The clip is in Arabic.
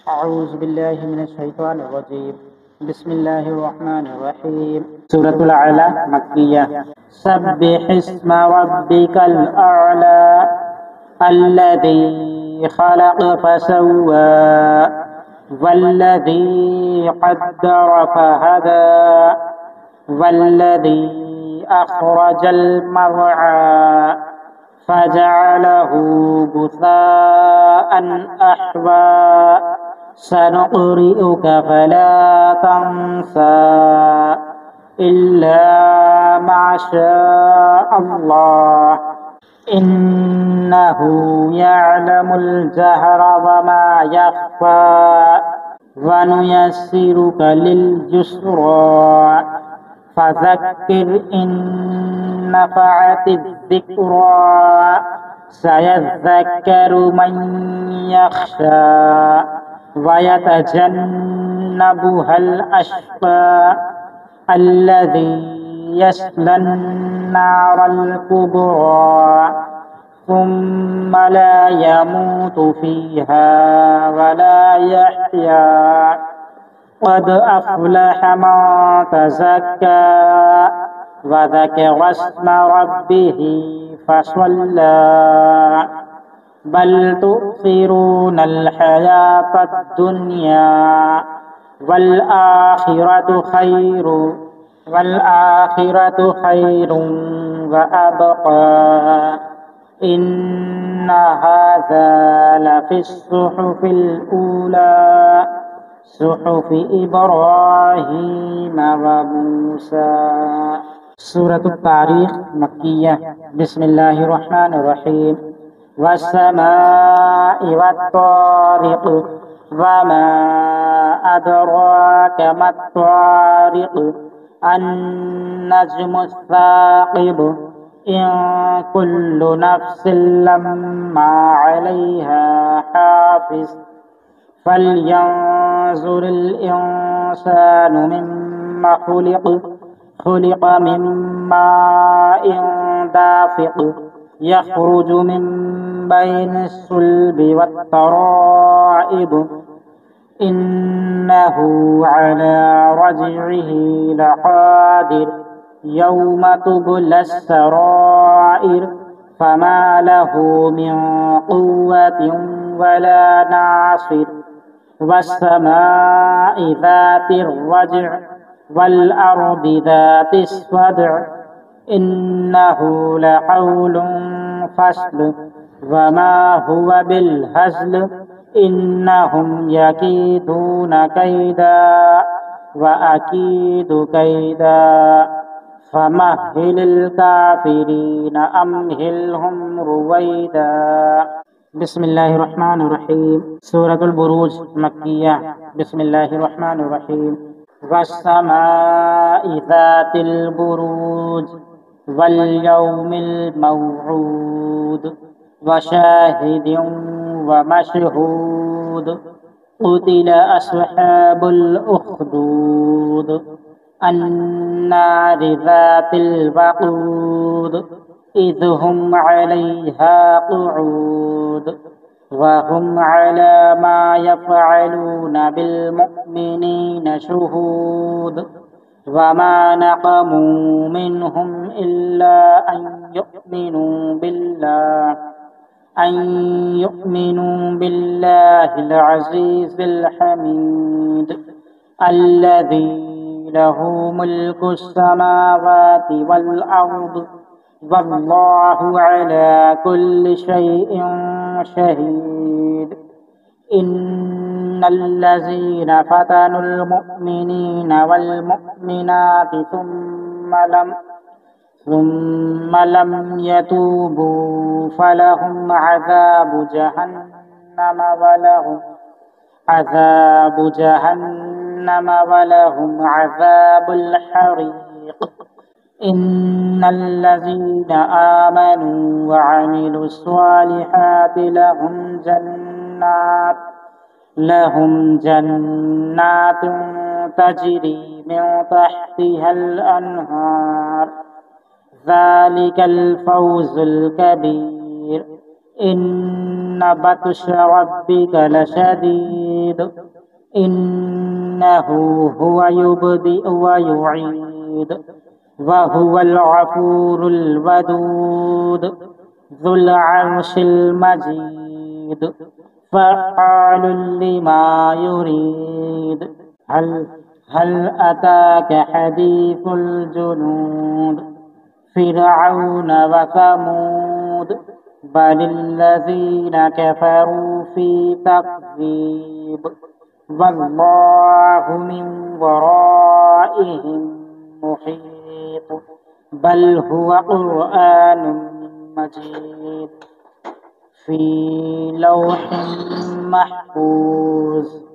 أعوذ بالله من الشيطان الرجيم بسم الله الرحمن الرحيم سورة الأعلى مكية سبح اسم ربك الأعلى الذي خلق فسوى والذي قدر فهدى والذي أخرج المرعى فجعله غثاء أحوى سنقرئك فلا تنسى إلا ما شاء الله إنه يعلم الجهر وما يخفى ونيسرك لليسرى فذكر إن نفعت الذكرى سيذكر من يخشى ويتجنبها الأشقى الذي يصلى النار الكبرى ثم لا يموت فيها ولا يحيا قد أفلح من تزكى وذكر اسم ربه فصلى بل تؤثرون الحياة الدنيا والآخرة خير وأبقى إن هذا لفي الصحف الأولى صحف إبراهيم وموسى سورة التاريخ مكية بسم الله الرحمن الرحيم والسماء والطارق وما أدراك ما الطارق النجم الثاقب إن كل نفس لما عليها حافظ فلينظر الإنسان مما خلق من ماء دافق يخرج من بين الصلب والترائب إنه على رجعه لقادر يوم تبلى السرائر فما له من قوة ولا ناصر والسماء ذات الرجع والأرض ذات الصدع إنه لقول فصل وما هو بالهزل إنهم يكيدون كيدا وأكيد كيدا فمهل الكافرين أمهلهم رويدا بسم الله الرحمن الرحيم سورة البروج مكية بسم الله الرحمن الرحيم والسماء ذات البروج واليوم الموعود وشاهد ومشهود قتل أصحاب الأخدود النار ذات الوقود إذ هم عليها قعود وهم على ما يفعلون بالمؤمنين شهود وما نقموا منهم إلا أن يؤمنوا بالله العزيز الحميد الذي له ملك السماوات والأرض والله على كل شيء شهيد إن الذين فتنوا المؤمنين والمؤمنات ثم لم يتوبوا فلهم عذاب جهنم ولهم عذاب الحريق إن الذين آمنوا وعملوا الصالحات لهم جنات تجري من تحتها الأنهار ذلك الفوز الكبير إن بطش ربك لشديد إنه هو يبدئ ويعيد وهو الغفور الودود ذو العرش المجيد فعال لما يريد هل أتاك حديث الجنود فرعون وثمود بل الذين كفروا في تكذيب والله من ورائهم محيط بل هو قرآن مجيد في لوح محفوظ